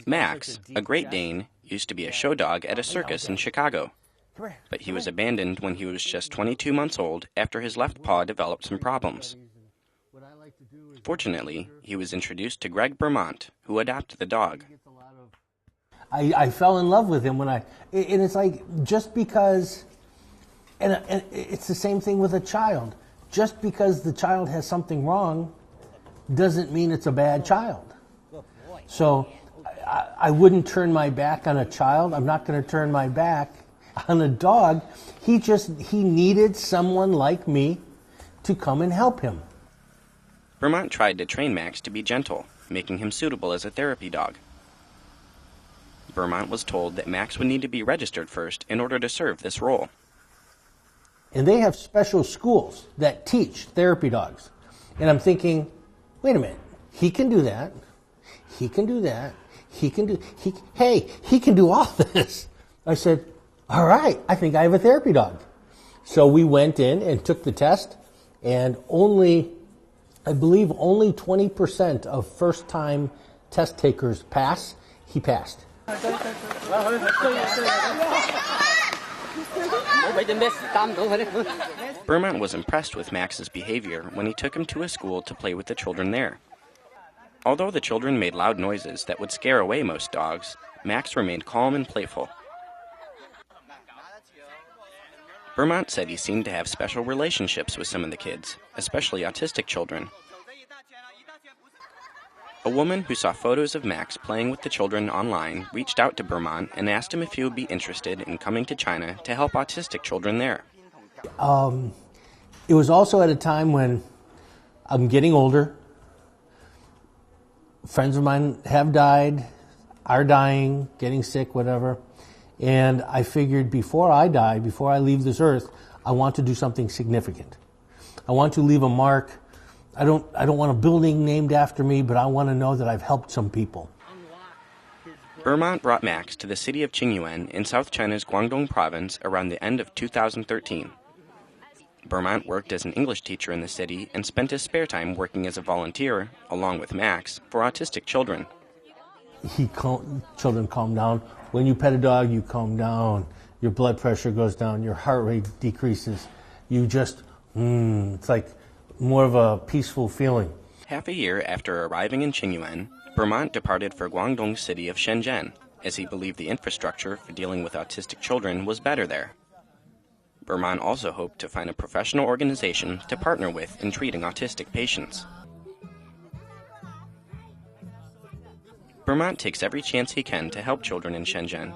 Max, a Great Dane, used to be a show dog at a circus in Chicago, but he was abandoned when he was just 22 months old after his left paw developed some problems. Fortunately, he was introduced to Greg Bermont, who adopted the dog. I fell in love with him and it's like, just because, and it's the same thing with a child. Just because the child has something wrong doesn't mean it's a bad child. So I wouldn't turn my back on a child. I'm not going to turn my back on a dog. He needed someone like me to come and help him. Bermont tried to train Max to be gentle, making him suitable as a therapy dog. Bermont was told that Max would need to be registered first in order to serve this role. And they have special schools that teach therapy dogs. And I'm thinking, wait a minute, he can do that. He can do that. He can do all this. I said, all right, I think I have a therapy dog. So we went in and took the test, and I believe only 20% of first-time test takers pass. He passed. Bermont was impressed with Max's behavior when he took him to a school to play with the children there. Although the children made loud noises that would scare away most dogs, Max remained calm and playful. Bermont said he seemed to have special relationships with some of the kids, especially autistic children. A woman who saw photos of Max playing with the children online reached out to Bermont and asked him if he would be interested in coming to China to help autistic children there. It was also at a time when I'm getting older. Friends of mine have died, are dying, getting sick, whatever. And I figured before I die, before I leave this earth, I want to do something significant. I want to leave a mark. I don't want a building named after me, but I want to know that I've helped some people. Bermont brought Max to the city of Qingyuan in South China's Guangdong province around the end of 2013. Bermont worked as an English teacher in the city and spent his spare time working as a volunteer, along with Max, for autistic children. Children calm down. When you pet a dog, you calm down. Your blood pressure goes down. Your heart rate decreases. You just, it's like more of a peaceful feeling. Half a year after arriving in Qingyuan, Bermont departed for Guangdong city of Shenzhen, as he believed the infrastructure for dealing with autistic children was better there. Bermont also hoped to find a professional organization to partner with in treating autistic patients. Bermont takes every chance he can to help children in Shenzhen.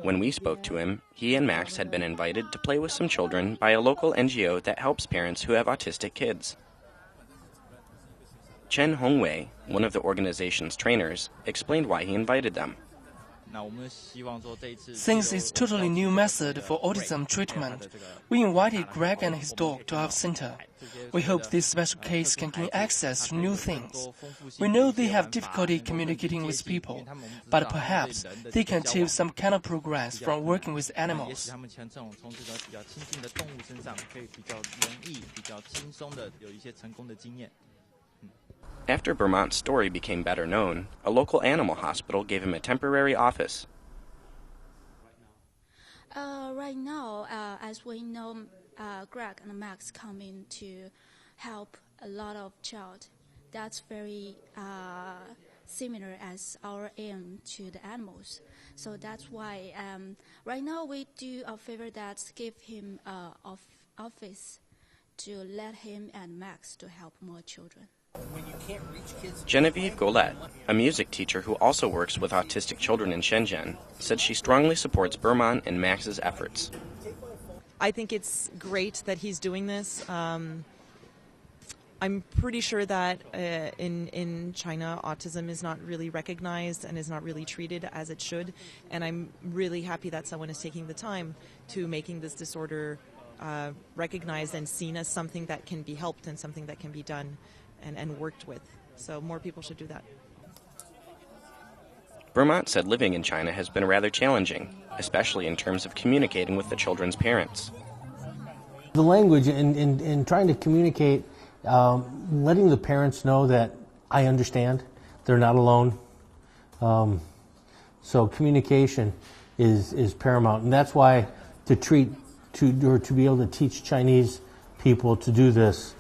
When we spoke to him, he and Max had been invited to play with some children by a local NGO that helps parents who have autistic kids. Chen Hongwei, one of the organization's trainers, explained why he invited them. Since it's totally new method for autism treatment, we invited Greg and his dog to our center. We hope this special case can gain access to new things. We know they have difficulty communicating with people, but perhaps they can achieve some kind of progress from working with animals. After Bermont's story became better known, a local animal hospital gave him a temporary office. Right now, as we know, Greg and Max come in to help a lot of child. That's very similar as our aim to the animals. So that's why right now we do a favor that give him office to let him and Max to help more children. Genevieve Golette, a music teacher who also works with autistic children in Shenzhen, said she strongly supports Bermont and Max's efforts. I think it's great that he's doing this. I'm pretty sure that in China, autism is not really recognized and is not really treated as it should. And I'm really happy that someone is taking the time to making this disorder recognized and seen as something that can be helped and something that can be done and worked with. So more people should do that. Bermont said living in China has been rather challenging, especially in terms of communicating with the children's parents. The language in trying to communicate, letting the parents know that I understand, they're not alone. So communication is paramount, and that's why to be able to teach Chinese people to do this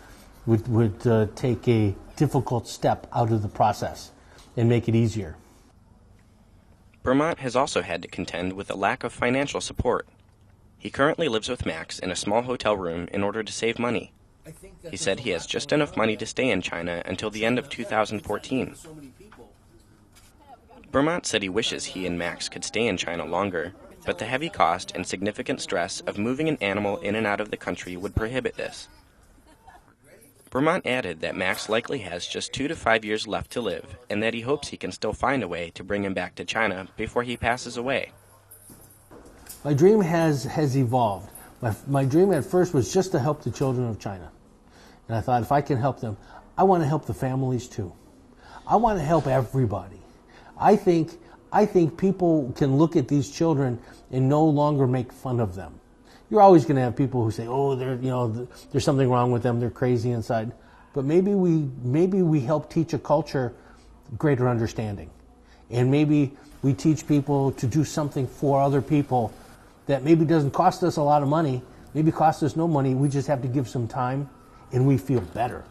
would take a difficult step out of the process and make it easier. Bermont has also had to contend with a lack of financial support. He currently lives with Max in a small hotel room in order to save money. He said he has just enough money to stay in China until the end of 2014. Bermont said he wishes he and Max could stay in China longer, but the heavy cost and significant stress of moving an animal in and out of the country would prohibit this. Bermont added that Max likely has just 2 to 5 years left to live, and that he hopes he can still find a way to bring him back to China before he passes away. My dream has evolved. My dream at first was just to help the children of China. And I thought, if I can help them, I want to help the families too. I want to help everybody. I think people can look at these children and no longer make fun of them. You're always going to have people who say, "Oh, there's something wrong with them. They're crazy inside." But maybe we help teach a culture greater understanding, and maybe we teach people to do something for other people that maybe doesn't cost us a lot of money, maybe costs us no money. We just have to give some time, and we feel better.